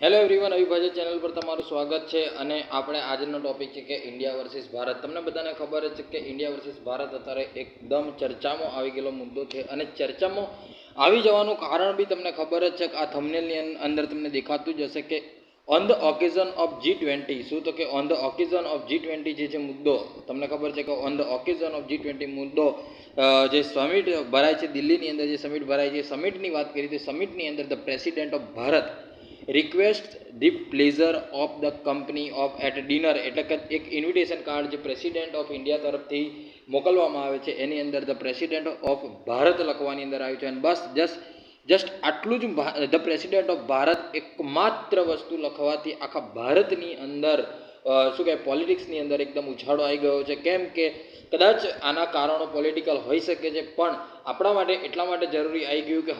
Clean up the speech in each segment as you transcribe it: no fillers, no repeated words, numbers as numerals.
Hello everyone, અવિભાજ્ય channel પર તમારું સ્વાગત છે. અને આપણે આજનો ટોપિક છે કે ઇન્ડિયા વર્સિસ ભારત. તમને બધાને ખબર જ છે કે ઇન્ડિયા વર્સિસ ભારત અત્યારે એકદમ ચર્ચામાં આવી ગયેલો મુદ્દો છે. અને ચર્ચામાં આવી જવાનું કારણ બી તમને ખબર જ છે કે આ થંબનેલની અંદર તમને દેખાતું જ હશે કે on the occasion of G20. શું તો કે on the occasion of G20 જે છે મુદ્દો તમને ખબર છે કે on the occasion of G20 મુદ્દો જે સમિટ ભરાય છે દિલ્હીની અંદર, જે સમિટ ભરાય છે સમિટની વાત કરી તો સમિટની અંદર the president of Bharat request the pleasure of the company of at dinner, એટલે કે એક ઇન્વિટેશન કાર્ડ જે પ્રેસિડેન્ટ ઓફ ઇન્ડિયા તરફથી મોકલવામાં આવે છે એની અંદર ધ પ્રેસિડેન્ટ ઓફ ભારત લખવાની અંદર આવ્યું છે. અને બસ જસ્ટ આટલું જ ધ પ્રેસિડેન્ટ ઓફ ભારત એકમાત્ર વસ્તુ લખવાથી આખા ભારતની અંદર શું કહેવાય પોલિટિક્સની અંદર એકદમ ઉછાળો આવી ગયો છે. કેમ કે કદાચ આના કારણો પોલિટિકલ હોઈ શકે છે, પણ આપણા માટે એટલા માટે જરૂરી આવી ગયું કે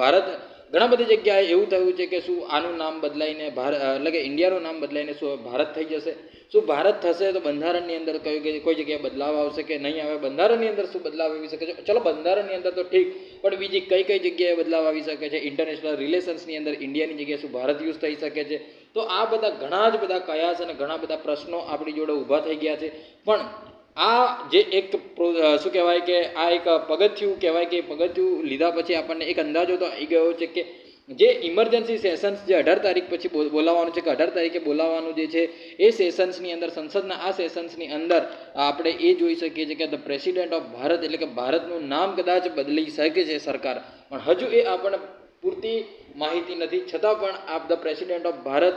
ભારત ઘણા બધી જગ્યાએ એવું થયું છે કે શું આનું નામ બદલાઈને એટલે કે ઇન્ડિયાનું નામ બદલાઈને શું ભારત થઈ જશે? શું ભારત થશે તો બંધારણની અંદર કોઈ જગ્યાએ બદલાવ આવશે કે નહીં આવે? બંધારણની અંદર શું બદલાવ આવી શકે છે? ચલો બંધારણની અંદર તો ઠીક, પણ બીજી કઈ જગ્યાએ બદલાવ આવી શકે છે? ઇન્ટરનેશનલ રિલેશન્સની અંદર ઇન્ડિયાની જગ્યાએ શું ભારત યુઝ થઈ શકે છે? તો આ બધા ઘણા જ બધા કયાસ અને ઘણા બધા પ્રશ્નો આપણી જોડે ઊભા થઈ ગયા છે. પણ આ જે એક શું કહેવાય કે આ એક પગથિયું કહેવાય કે પગથિયું લીધા પછી આપણને એક અંદાજો તો આવી ગયો છે કે જે ઇમરજન્સી સેશન્સ જે 18 તારીખ પછી બોલાવવાનું છે કે 18 તારીખે બોલાવવાનું જે છે એ સેશન્સની અંદર, સંસદના આ સેશન્સની અંદર આપણે એ જોઈ શકીએ છીએ કે ધ પ્રેસિડેન્ટ ઓફ ભારત એટલે કે ભારતનું નામ કદાચ બદલી શકે છે સરકાર, પણ હજુ એ આપણને પૂરતી માહિતી નથી. છતાં પણ આપ ધ પ્રેસિડેન્ટ ઓફ ભારત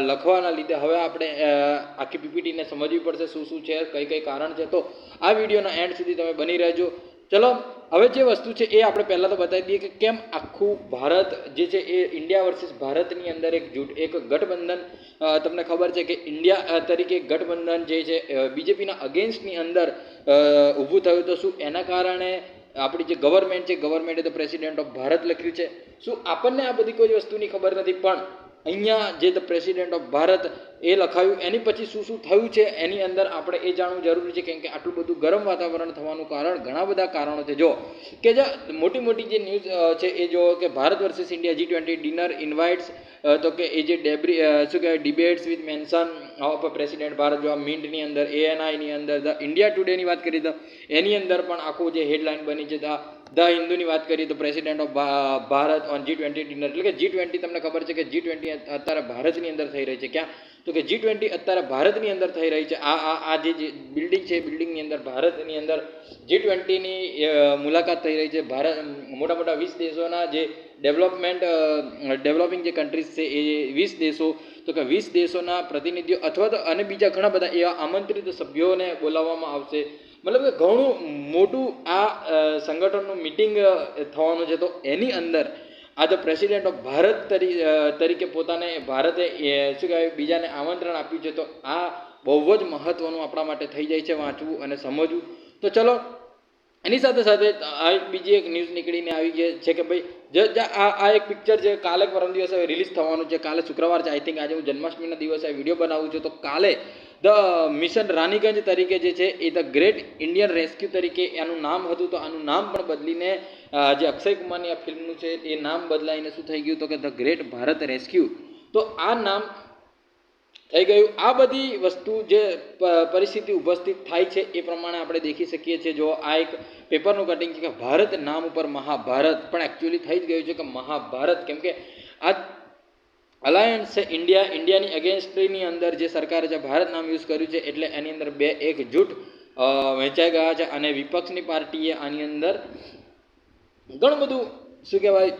લખવાના લીધે હવે આપણે આખી પીપીટીને સમજવી પડશે શું શું છે, કઈ કારણ છે. તો આ વિડીયોના એન્ડ સુધી તમે બની રહેજો. ચલો હવે જે વસ્તુ છે એ આપણે પહેલાં તો બતાવી દઈએ કે કેમ આખું ભારત જે છે એ ઇન્ડિયા વર્સિસ ભારતની અંદર એક ગઠબંધન તમને ખબર છે કે ઇન્ડિયા તરીકે ગઠબંધન જે છે બીજેપીના અગેન્સ્ટની અંદર ઊભું થયું. તો શું એના કારણે આપણી જે ગવર્મેન્ટ છે ગવર્મેન્ટે ધ પ્રેસિડેન્ટ ઓફ ભારત લખ્યું છે? શું આપણને આ બધી કોઈ વસ્તુની ખબર નથી, પણ અહીંયા જે ધ પ્રેસિડેન્ટ ઓફ ભારત એ લખાયું એની પછી શું થયું છે એની અંદર આપણે એ જાણવું જરૂરી છે. કેમ કે આટલું બધું ગરમ વાતાવરણ થવાનું કારણ ઘણા બધા કારણો છે. જો કે જે મોટી જે ન્યૂઝ છે એ જો કે Bharat versus India G20 dinner invites, તો કે એ જે શું કહેવાય debates with mention of president Bharat, જો આ મિન્ટની અંદર ANIની અંદર ધ ઇન્ડિયા ટુડેની વાત કરી તો એની અંદર પણ આખું જે હેડલાઇન બની છે ધ હિન્દુની વાત કરીએ તો president of Bharat on G20 dinner, એટલે કે G20 તમને ખબર છે કે G20 અત્યારે ભારતની અંદર થઈ રહી છે. ક્યાં? તો કે G20 અત્યારે ભારતની અંદર થઈ રહી છે. આ જે બિલ્ડિંગ છે બિલ્ડિંગની અંદર ભારતની અંદર G20ની મુલાકાત થઈ રહી છે. મોટા 20 દેશોના જે ડેવલપિંગ જે કન્ટ્રીઝ છે એ 20 દેશો, તો કે 20 દેશોના પ્રતિનિધિઓ અથવા તો અને બીજા ઘણા બધા એવા આમંત્રિત સભ્યોને બોલાવવામાં આવશે. મતલબ કે ઘણું મોટું આ સંગઠનનું મિટિંગ થવાનું છે. તો એની અંદર આ ધ પ્રેસિડેન્ટ ઓફ ભારત તરીકે પોતાને ભારતે શું કહેવાય બીજાને આમંત્રણ આપ્યું છે. તો આ બહુ જ મહત્ત્વનું આપણા માટે થઈ જાય છે વાંચવું અને સમજવું. તો ચલો એની સાથે આ બીજી એક ન્યૂઝ નીકળીને આવી છે કે ભાઈ આ એક પિક્ચર છે કાલે પરમ દિવસે રિલીઝ થવાનું છે. કાલે શુક્રવાર છે, આઈ થિંક આજે હું જન્માષ્ટમીના દિવસે આ વિડીયો બનાવું છું. તો કાલે ધ મિશન રાનીગંજ તરીકે જે છે એ ધ ગ્રેટ ઇન્ડિયન રેસ્ક્યુ તરીકે એનું નામ હતું. તો આનું નામ પણ બદલીને જે અક્ષય કુમારની આ ફિલ્મનું છે એ નામ બદલાઈને શું થઈ ગયું તો કે ધ ગ્રેટ ભારત રેસ્ક્યુ. તો આ નામ થઈ ગયું. આ બધી વસ્તુ જે પરિસ્થિતિ ઉપસ્થિત થાય છે એ પ્રમાણે આપણે દેખી શકીએ છીએ. જો આ એક પેપરનું કટિંગ છે કે ભારત નામ ઉપર મહાભારત, પણ એકચ્યુઅલી થઈ જ ગયું છે કે મહાભારત. કેમ કે આ અલાયન્સ છે ઇન્ડિયાની અગેન્સ્ટની અંદર જે સરકારે જે ભારત નામ યુઝ કર્યું છે એટલે એની અંદર બે એકજૂટ વહેંચાઈ ગયા છે. અને વિપક્ષની પાર્ટીએ આની અંદર ઘણું બધું શું કહેવાય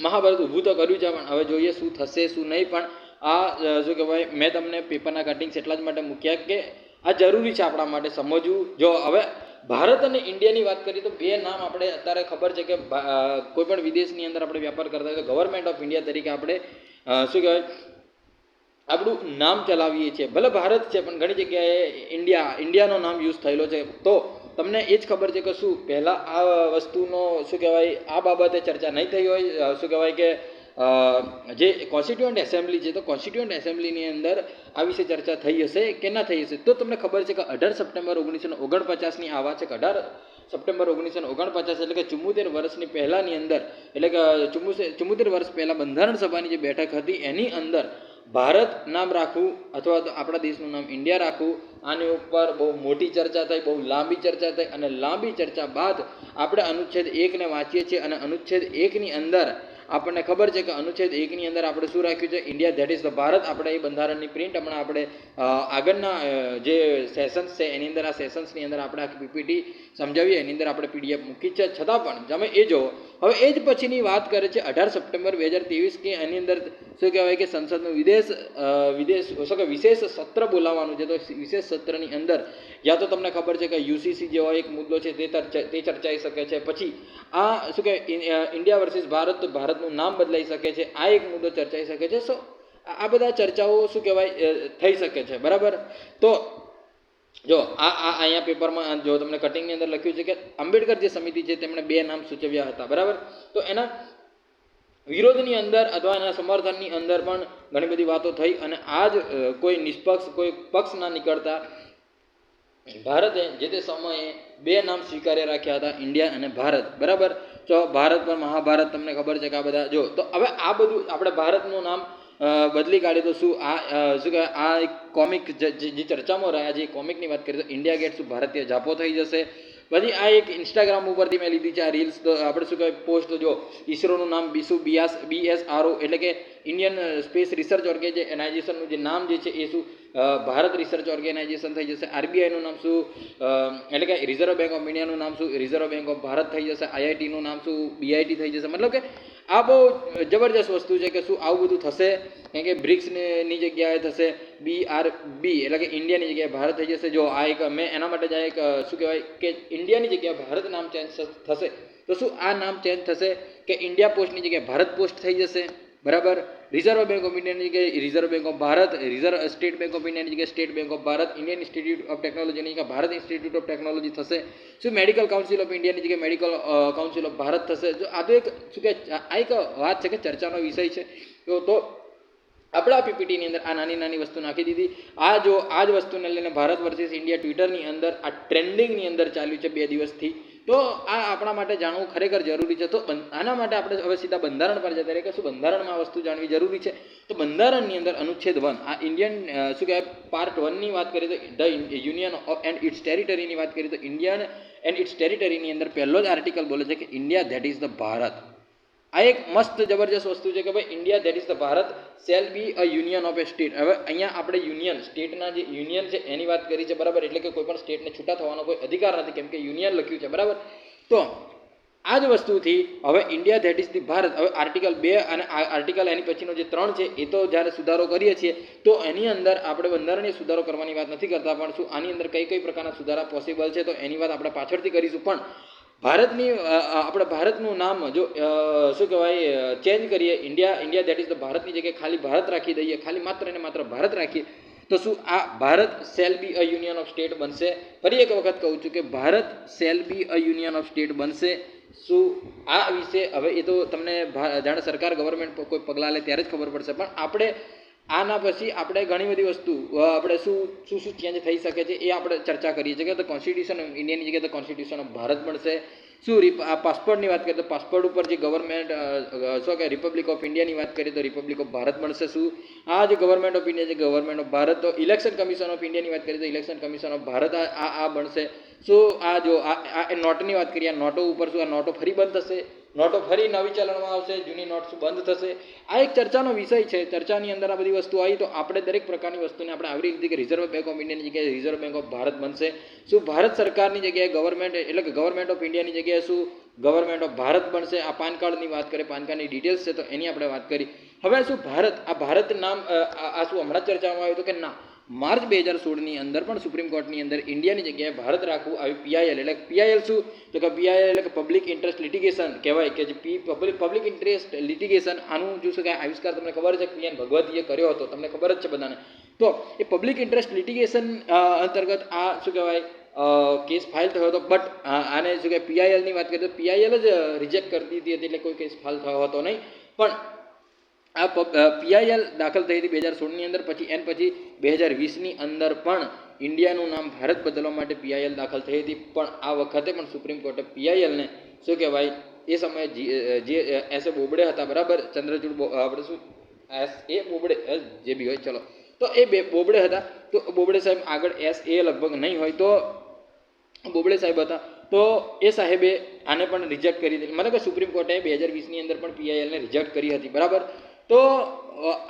મહાભારત ઊભું તો કર્યું છે, પણ હવે જોઈએ શું થશે શું નહીં. પણ આ શું કહેવાય મેં તમને પેપરના કટિંગ્સ એટલા જ માટે મૂક્યા કે આ જરૂરી છે આપણા માટે સમજવું. જો હવે ભારત અને ઇન્ડિયાની વાત કરીએ તો બે નામ આપણે અત્યારે ખબર છે કે કોઈ પણ વિદેશની અંદર આપણે વ્યાપાર કરતા હોય તો ગવર્મેન્ટ ઓફ ઇન્ડિયા તરીકે આપણે શું કહેવાય આપણું નામ ચલાવીએ છીએ. ભલે ભારત છે પણ ઘણી જગ્યાએ ઇન્ડિયાનો નામ યુઝ થયેલો છે. તો તમને એ જ ખબર છે કે શું પહેલાં આ વસ્તુનો શું કહેવાય આ બાબતે ચર્ચા નહીં થઈ હોય, શું કહેવાય કે જે કોન્સ્ટિટ્યુઅન્ટ એસેમ્બલી છે તો કોન્સ્ટિટ્યુઅન્ટ એસેમ્બલીની અંદર આ વિશે ચર્ચા થઈ હશે કે ના થઈ હશે. તો તમને ખબર છે કે 18 સપ્ટેમ્બર 1949ની આ વાત છે કે સપ્ટેમ્બર 1949, એટલે કે 74 વર્ષની પહેલાંની અંદર, એટલે કે 74 વર્ષ પહેલાં બંધારણ સભાની જે બેઠક હતી એની અંદર ભારત નામ રાખવું અથવા તો આપણા દેશનું નામ ઇન્ડિયા રાખવું, આની ઉપર બહુ મોટી ચર્ચા થઈ, બહુ લાંબી ચર્ચા થઈ, અને લાંબી ચર્ચા બાદ આપણે અનુચ્છેદ 1ને વાંચીએ છીએ, અને અનુચ્છેદ 1ની અંદર આપણને ખબર છે કે અનુચ્છેદ 1ની અંદર આપણે શું રાખ્યું છે, India that is the Bharat. આપણે એ બંધારણની પ્રિન્ટ હમણાં આપણે આગળના જે સેશન્સ છે એની અંદર, આ સેશન્સની અંદર આપણે આખી પીપીટી સમજાવીએ, એની અંદર આપણે પીડીએફ મૂકી છે, છતાં પણ તમે એ જુઓ. હવે એ જ પછીની વાત કરે છે 18 સપ્ટેમ્બર 2023 કે એની અંદર શું કહેવાય કે સંસદનું વિશેષ સત્ર બોલાવવાનું છે. તો વિશેષ સત્રની અંદર યા તો તમને ખબર છે કે યુસીસી જેવો એક મુદ્દો છે તે ચર્ચાઈ શકે છે, પછી આ શું કહેવાય ઇન્ડિયા વર્સિસ ભારત, તો ભારતનું નામ બદલાઈ શકે છે, આ એક મુદ્દો ચર્ચાઈ શકે છે. સો આ બધા ચર્ચાઓ શું કહેવાય થઈ શકે છે, બરાબર. તો જો આ અહીંયા પેપરમાં જો તમને કટિંગની અંદર લખ્યું છે કે આંબેડકર જે સમિતિ છે તેમણે 2 નામ સૂચવ્યા હતા, બરાબર. તો એના વિરોધની અંદર અથવા એના સમર્થનની અંદર પણ ઘણી બધી વાતો થઈ, અને આ જ કોઈ નિષ્પક્ષ, કોઈ પક્ષ ના નીકળતા ભારતે જે તે સમયે 2 નામ સ્વીકાર્ય રાખ્યા હતા, ઇન્ડિયા અને ભારત, બરાબર. તો ભારત પર મહાભારત તમને ખબર છે કે આ બધા જો. તો હવે આ બધું આપણે ભારતનું નામ બદલી કાઢી તો શું કહેવાય આ એક કોમિક જે ચર્ચામાં રહ્યા છે એ કોમિકની વાત કરીએ તો ઇન્ડિયા ગેટ શું ભારતીય જાપો થઈ જશે. પછી આ એક ઇન્સ્ટાગ્રામ ઉપરથી મેં લીધી છે આ રીલ્સ. તો આપણે શું કહેવાય પોસ્ટ, જો ઈસરોનું નામ BSRO એટલે કે ઇન્ડિયન સ્પેસ રિસર્ચ ઓર્ગેનાઇઝેશનનું જે નામ જે છે એ શું ભારત રિસર્ચ ઓર્ગેનાઇઝેશન થઈ જશે. આરબીઆઈનું નામ શું એટલે કે રિઝર્વ બેંક ઓફ ઇન્ડિયાનું નામ શું રિઝર્વ બેંક ઓફ ભારત થઈ જશે. આઈઆઈટીનું નામ શું BIT થઈ જશે. મતલબ કે આ બહુ જબરજસ્ત વસ્તુ છે કે શું આવું બધું થશે, કારણ કે બ્રિક્સની જગ્યાએ થશે BRB એટલે કે ઇન્ડિયાની જગ્યાએ ભારત થઈ જશે. જો આ એક મેં એના માટે જ એક શું કહેવાય કે ઇન્ડિયાની જગ્યાએ ભારત નામ ચેન્જ થશે, તો શું આ નામ ચેન્જ થશે કે ઇન્ડિયા પોસ્ટની જગ્યાએ ભારત પોસ્ટ થઈ જશે, બરાબર. રિઝર્વ બેંક ઓફ ઇન્ડિયાની જગ્યાએ reserve bank of Bharat, state bank of ઇન્ડિયાની જગ્યાએ state bank of Bharat, Indian institute of ટેકનોલોજીની જગ્યાએ ભારત ઇન્સ્ટિટ્યૂટ ઓફ ટેકનોલોજી થશે. શું મેડિકલ કાઉન્સિલ ઓફ ઇન્ડિયાની જગ્યાએ મેડિકલ કાઉન્સિલ ઓફ ભારત થશે. જો આ તો એક શું કે આ એક વાત છે કે ચર્ચાનો વિષય છે. તો આપણે આ પીપીટીની અંદર આ નાની નાની વસ્તુ નાખી દીધી. આ જ વસ્તુને લઈને ભારત વર્સિસ ઇન્ડિયા ટ્વિટરની અંદર આ ટ્રેન્ડિંગની અંદર ચાલ્યું છે 2 દિવસથી. તો આ આપણા માટે જાણવું ખરેખર જરૂરી છે. તો આના માટે આપણે હવે સીધા બંધારણ પર જતા રહીએ કે શું બંધારણમાં આ વસ્તુ જાણવી જરૂરી છે. તો બંધારણની અંદર અનુચ્છેદ 1 આ ઇન્ડિયન શું કહેવાય પાર્ટ 1ની વાત કરીએ તો ધ યુનિયન એન્ડ ઇટ્સ ટેરિટરીની વાત કરીએ તો ઇન્ડિયન એન્ડ ઇટ્સ ટેરિટરીની અંદર પહેલો જ આર્ટિકલ બોલે છે કે India that is the Bharat. આ એક મસ્ત જબરજસ્ત વસ્તુ છે કે ભાઈ India that is the Bharat shall be a union of A state. હવે અહીંયા આપણે યુનિયન સ્ટેટના જે યુનિયન છે એની વાત કરી છે, બરાબર. એટલે કે કોઈ પણ સ્ટેટને છૂટા થવાનો કોઈ અધિકાર નથી, કેમ કે યુનિયન લખ્યું છે, બરાબર. તો આ જ વસ્તુથી હવે India that is the Bharat, હવે આર્ટિકલ 2 અને આર્ટિકલ એની પછીનો જે 3 છે એ તો જ્યારે સુધારો કરીએ છીએ તો એની અંદર આપણે બંધારણીય સુધારો કરવાની વાત નથી કરતા, પણ શું આની અંદર કઈ પ્રકારના સુધારા પોસિબલ છે તો એની વાત આપણે પાછળથી કરીશું. પણ આપણે ભારતનું નામ જો શું કહેવાય ચેન્જ કરીએ, ઇન્ડિયા ધેટ ઇઝ ધ ભારતની જગ્યાએ ખાલી ભારત રાખી દઈએ, ખાલી માત્ર ને માત્ર ભારત રાખીએ, તો શું આ Bharat shall be a union of state બનશે. ફરી એક વખત કહું છું કે Bharat shall be a union of state બનશે. શું આ વિશે હવે એ તો તમને જાણે સરકાર ગવર્મેન્ટ કોઈ પગલાં લે ત્યારે જ ખબર પડશે, પણ આપણે આના પછી આપણે ઘણી બધી વસ્તુ આપણે શું ચેન્જ થઈ શકે છે એ આપણે ચર્ચા કરીએ છીએ કે ધ કોન્સ્ટિટ્યુશન ઓફ ઇન્ડિયાની જગ્યાએ ધ કોન્સ્ટિટ્યુશન ઓફ ભારત બનશે. શું આ પાસપોર્ટની વાત કરીએ તો પાસપોર્ટ ઉપર જે ગવર્મેન્ટ શું કે રિપબ્લિક ઓફ ઇન્ડિયાની વાત કરીએ તો રિપબ્લિક ઓફ ભારત બનશે. શું આ જે ગવર્મેન્ટ ઓફ ઇન્ડિયા છે ગવર્મેન્ટ ઓફ ભારત. તો ઇલેક્શન કમિશન ઓફ ઇન્ડિયાની વાત કરીએ તો ઇલેક્શન કમિશન ઓફ ભારત આ બનશે. શું આ જો આ નોટની વાત કરીએ, આ નોટો ઉપર શું આ નોટો ફરી બંધ થશે, નોટો ફરી નવી ચલણમાં આવશે, જૂની નોટ શું બંધ થશે. આ એક ચર્ચાનો વિષય છે. ચર્ચાની અંદર આ બધી વસ્તુ આવી તો આપણે દરેક પ્રકારની વસ્તુને આપણે આવી રીતે કે રિઝર્વ બેંક ઓફ ઇન્ડિયાની જગ્યાએ રિઝર્વ બેંક ઓફ ભારત બનશે. શું ભારત સરકારની જગ્યાએ ગવર્મેન્ટ એટલે કે ગવર્મેન્ટ ઓફ ઇન્ડિયાની જગ્યાએ શું ગવર્મેન્ટ ઓફ ભારત બનશે. આ પાન કાર્ડની વાત કરીએ, પાન કાર્ડની ડિટેલ્સ છે તો એની આપણે વાત કરી. હવે શું ભારત નામ આ શું હમણાં ચર્ચામાં આવ્યું હતું કે ના, માર્ચ 2016ની અંદર પણ સુપ્રીમ કોર્ટની અંદર ઇન્ડિયાની જગ્યાએ ભારત રાખવું આવ્યું. PIL એટલે PIL શું તો કે PIL એટલે કે પબ્લિક ઇન્ટરેસ્ટ લિટિગેશન કહેવાય કે જે પબ્લિક ઇન્ટરેસ્ટ લિટિગેશન. આનું જો શું કે આવિષ્કાર તમને ખબર છે PN ભગવતીએ કર્યો હતો, તમને ખબર જ છે બધાને. તો એ પબ્લિક ઇન્ટરેસ્ટ લિટિગેશન અંતર્ગત આ શું કહેવાય કેસ ફાઇલ થયો હતો. બટ આને શું કે PILની વાત કરીએ તો PIL જ રિજેક્ટ કરી દીધી હતી, એટલે કોઈ કેસ ફાઇલ થયો હતો નહીં. પણ આ પીઆઈએલ દાખલ થઈ હતી 2016ની અંદર, પછી એન પછી 2020ની અંદર પણ ઇન્ડિયાનું નામ ભારત બદલવા માટે પીઆઈએલ દાખલ થઈ હતી, પણ આ વખતે પણ સુપ્રીમ કોર્ટે પીઆઈએલને શું કહેવાય એ સમયે જે એસ એ બોબડે હતા, બરાબર, ચંદ્રચૂડ આપણે શું એસ એ બોબડે જે બી હોય ચલો, તો એ બોબડે હતા, તો બોબડે સાહેબ આગળ એસ એ લગભગ નહીં હોય, તો બોબડે સાહેબ હતા, તો એ સાહેબે આને પણ રિજેક્ટ કરી હતી, મતલબ કે સુપ્રીમ કોર્ટે 2020ની અંદર પણ પીઆઈએલને રિજેક્ટ કરી હતી, બરાબર. તો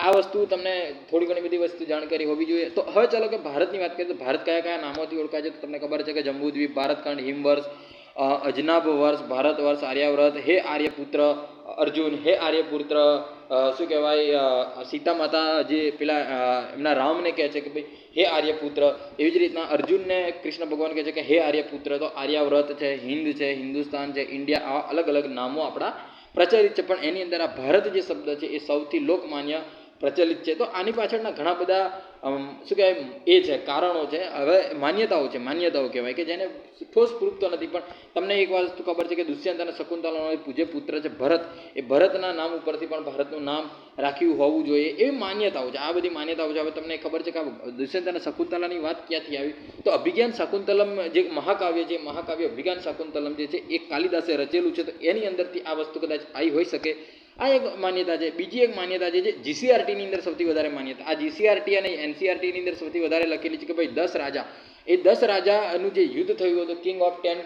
આ વસ્તુ તમને થોડી ઘણી બધી વસ્તુ જાણકારી હોવી જોઈએ. તો હવે ચાલો કે ભારતની વાત કરીએ તો ભારત કયા કયા નામોથી ઓળખાય છે, તો તમને ખબર છે કે જંબુદ્વીપ, ભારતખંડ, હિમવર્ષ, અજનાભ વર્ષ, ભારત વર્ષ, આર્યાવ્રત, હે આર્યપુત્ર અર્જુન, હે આર્યપુત્ર શું કહેવાય સીતા માતા જે પેલા એમના રામને કહે છે કે ભાઈ હે આર્યપુત્ર, એવી જ રીતના અર્જુનને કૃષ્ણ ભગવાન કહે છે કે હે આર્યપુત્ર. તો આર્યાવ્રત છે, હિન્દ છે, હિન્દુસ્તાન છે, ઇન્ડિયા, આવા અલગ અલગ નામો આપણા પ્રચલિત છે, પણ એની અંદર આ ભારત જે શબ્દ છે એ સૌથી લોકમાન્ય પ્રચલિત છે. તો આની પાછળના ઘણા બધા શું કહેવાય એ છે કારણો છે, હવે માન્યતાઓ કહેવાય કે જેને ઠોસ પ્રૂફ તો નથી, પણ તમને એક વસ્તુ ખબર છે કે દુષ્યંત અને શકુંતલાનો જે પુત્ર છે ભરત, એ ભરતના નામ ઉપરથી પણ ભારતનું નામ રાખ્યું હોવું જોઈએ, એવી માન્યતાઓ છે. આ બધી માન્યતાઓ છે. હવે તમને ખબર છે કે દુષ્યંત અને શકુંતલાની વાત ક્યાંથી આવી, તો અભિજ્ઞાન શાકુંતલમ જે મહાકાવ્ય છે, મહાકાવ્ય અભિજ્ઞાન શાકુંતલમ જે છે એ કાલિદાસે રચેલું છે, તો એની અંદરથી આ વસ્તુ કદાચ આવી હોઈ શકે. આ એક માન્યતા છે. બીજી એક માન્યતા છે જે જીસીઆરટીની અંદર સૌથી વધારે માન્યતા, આ જીસીઆરટી અને એનસીઆરટીની અંદર સૌથી વધારે લખેલી છે કે ભાઈ 10 રાજા, એ 10 રાજાનું જે યુદ્ધ થયું હતું, કિંગ ઓફ 10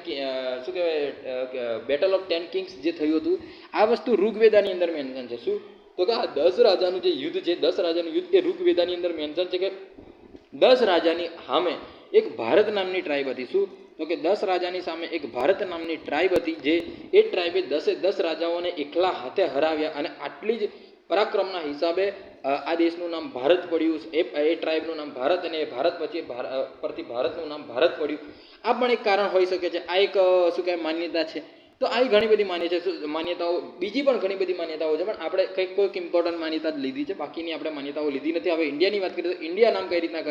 શું કહેવાય બેટલ ઓફ 10 કિંગ્સ જે થયું હતું, આ વસ્તુ ઋગ્વેદાની અંદર મેન્શન છે. શું? તો કે આ 10 રાજાનું જે યુદ્ધ છે, 10 રાજાનું યુદ્ધ એ ઋગ્વેદાની અંદર મેન્શન છે કે 10 રાજાની સામે એક ભારત નામની ટ્રાઇબ હતી. શું? તો કે 10 રાજાની સામે એક ભારત નામની ટ્રાઇબ હતી, જે એ ટ્રાઇબે 10 રાજાઓને એકલા હાથે હરાવ્યા, અને આટલી જ પરાક્રમના હિસાબે આ દેશનું નામ ભારત પડ્યું, એ ટ્રાઇબનું નામ ભારત, અને એ ભારત પછી પરથી ભારતનું નામ ભારત પડ્યું. આ પણ એક કારણ હોઈ શકે છે. આ એક શું કહેવાય માન્યતા છે. તો આવી ઘણી બધી માન્યતાઓ, બીજી પણ ઘણી બધી માન્યતાઓ છે, પણ આપણે કંઈક કોઈક ઇમ્પોર્ટન્ટ માન્યતા જ લીધી છે, બાકીની આપણે માન્યતાઓ લીધી નથી. હવે ઇન્ડિયાની વાત કરીએ તો ઇન્ડિયા નામ કઈ રીતના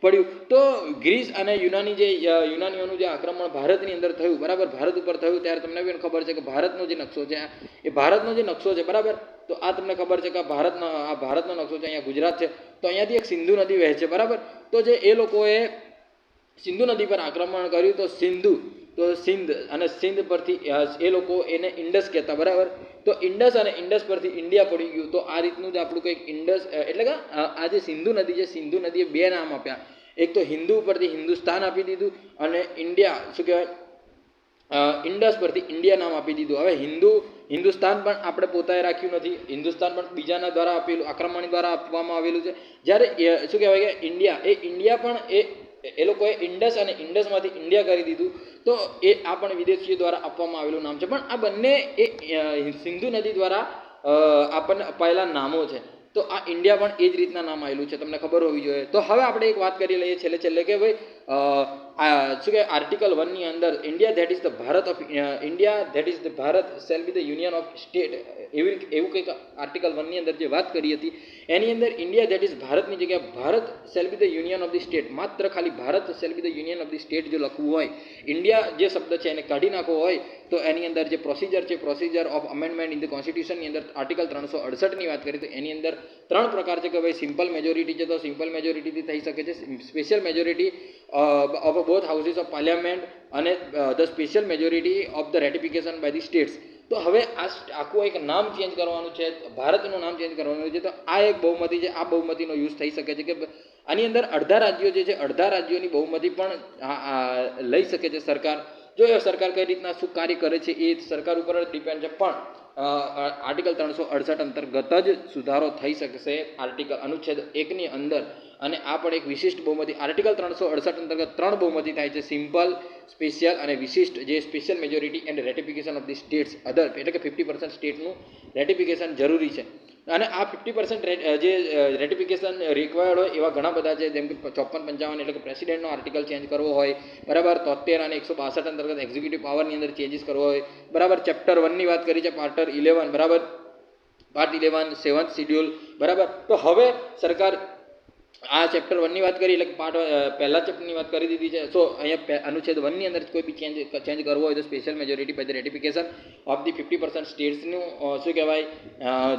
પડ્યું, તો ગ્રીસ અને યુનાનીઓનું જે આક્રમણ ભારતની અંદર થયું, બરાબર, ભારત ઉપર થયું, ત્યારે તમને પણ ખબર છે કે ભારતનો જે નકશો છે, એ ભારતનો જે નકશો છે, બરાબર, તો આ તમને ખબર છે કે ભારતનો નકશો છે, અહીંયા ગુજરાત છે, તો અહીંયાથી એક સિંધુ નદી વહે છે, બરાબર. તો જે એ લોકોએ સિંધુ નદી પર આક્રમણ કર્યું, તો સિંધ અને સિંધ પરથી એ લોકો એને ઇન્ડસ કહેતા, બરાબર. તો ઇન્ડસ અને ઇન્ડસ પરથી ઇન્ડિયા પડી ગયું. તો આ રીતનું જ આપણું કંઈક ઇન્ડસ, એટલે કે આ જે સિંધુ નદી છે, સિંધુ નદીએ 2 નામ આપ્યા, એક તો હિન્દુ પરથી હિન્દુસ્તાન આપી દીધું, અને ઇન્ડિયા શું કહેવાય ઇન્ડસ પરથી ઇન્ડિયા નામ આપી દીધું. હવે હિન્દુસ્તાન પણ આપણે પોતાએ રાખ્યું નથી, હિન્દુસ્તાન પણ બીજાના દ્વારા આપેલું, આક્રમણ દ્વારા આપવામાં આવેલું છે. જ્યારે શું કહેવાય કે ઇન્ડિયા પણ એ લોકોએ ઇન્ડસ અને ઇન્ડસમાંથી ઇન્ડિયા કરી દીધું, તો એ આ પણ વિદેશીઓ દ્વારા આપવામાં આવેલું નામ છે. પણ આ બંને એ સિંધુ નદી દ્વારા આપણને અપાયેલા નામો છે. તો આ ઇન્ડિયા પણ એ જ રીતના નામ આવેલું છે, તમને ખબર હોવી જોઈએ. તો હવે આપણે એક વાત કરી લઈએ છેલ્લે કે ભાઈ શું કહેવાય આર્ટિકલ 1 ની અંદર India that is the Bharat of India that is the Bharat shall be the union of state, એવું કંઈક આર્ટિકલ 1 ની અંદર જે વાત કરી હતી, એની અંદર ઇન્ડિયા ધેટ ઇઝ ભારતની જગ્યાએ Bharat shall be the union of the state, માત્ર ખાલી Bharat shall be the union of the state જો લખવું હોય, ઇન્ડિયા જે શબ્દ છે એને કાઢી નાખવો હોય, તો એની અંદર જે પ્રોસિજર છે, procedure of amendment in the કોન્સ્ટિટ્યુશનની અંદર આર્ટિકલ 368ની વાત કરીએ તો એની અંદર 3 પ્રકાર છે કે ભાઈ સિમ્પલ મેજોરિટી છે, તો સિમ્પલ મેજોરિટીથી થઈ શકે છે, special majority of both houses of parliament, અને the special majority of the ratification by the states. તો હવે આ આખું એક નામ ચેન્જ કરવાનું છે, ભારતનું નામ ચેન્જ કરવાનું છે, તો આ એક બહુમતી છે, આ બહુમતીનો યુઝ થઈ શકે છે કે આની અંદર અડધા રાજ્યો જે છે, અડધા રાજ્યોની બહુમતી પણ લઈ શકે છે સરકાર. જો એ સરકાર કઈ રીતના શું કાર્ય કરે છે એ સરકાર ઉપર ડિપેન્ડ છે, પણ આર્ટિકલ 368 અંતર્ગત જ સુધારો થઈ શકશે અનુચ્છેદ 1ની અંદર, અને આ પણ એક વિશિષ્ટ બહુમતી. આર્ટિકલ 368 અંતર્ગત 3 બહુમતી થાય છે, સિમ્પલ, સ્પેશિયલ અને વિશિષ્ટ, જે special majority and ratification of the states અધર, એટલે કે 50% સ્ટેટનું રેટિફિકેશન જરૂરી છે. અને આ 50% જે રેટિફિકેશન રિક્વાયર્ડ હોય એવા ઘણા બધા છે, જેમ કે 54-55 એટલે કે પ્રેસિડેન્ટનો આર્ટિકલ ચેન્જ કરવો હોય, બરાબર, 73 અને 162 અંતર્ગત એક્ઝિક્યુટિવ પાવરની અંદર ચેન્જીસ કરવો હોય, બરાબર, ચેપ્ટર 1ની વાત કરી છે, પાર્ટ 11, બરાબર, પાર્ટ 11 7th શિડ્યુલ, બરાબર. તો હવે સરકાર આ ચેપ્ટર 1 ની વાત કરી એટલે પાર્ટ પહેલા ચેપ્ટરની વાત કરી દીધી છે. સો અહીંયા અનુચ્છેદ 1 ની અંદર કોઈ બી ચેન્જ કરવો હોય તો special majority by the ratification of the 50% સ્ટેટ્સનું શું કહેવાય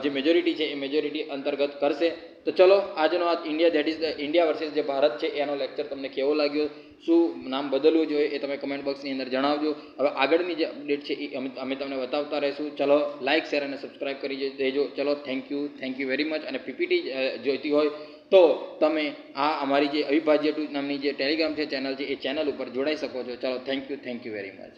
જે મેજોરિટી છે એ મેજોરિટી અંતર્ગત કરશે. તો ચલો આજનો આ India that is the India versus જે ભારત છે એનો લેક્ચર તમને કેવો લાગ્યો, શું નામ બદલવું જોઈએ એ તમે કમેન્ટ બોક્સની અંદર જણાવજો. હવે આગળની જે અપડેટ છે એ અમે તમને બતાવતા રહીશું. ચલો લાઇક શેર અને સબસ્ક્રાઈબ કરી દેજો. ચલો થેન્ક યુ વેરી મચ. અને પીપીટી જોઈતી હોય તો તમે આ અમારી જે અવિભાજ્ય ટુ નામની જે ટેલિગ્રામ છે ચેનલ છે એ ચેનલ ઉપર જોડાઈ શકો છો. ચલો થેન્ક યુ વેરી મચ.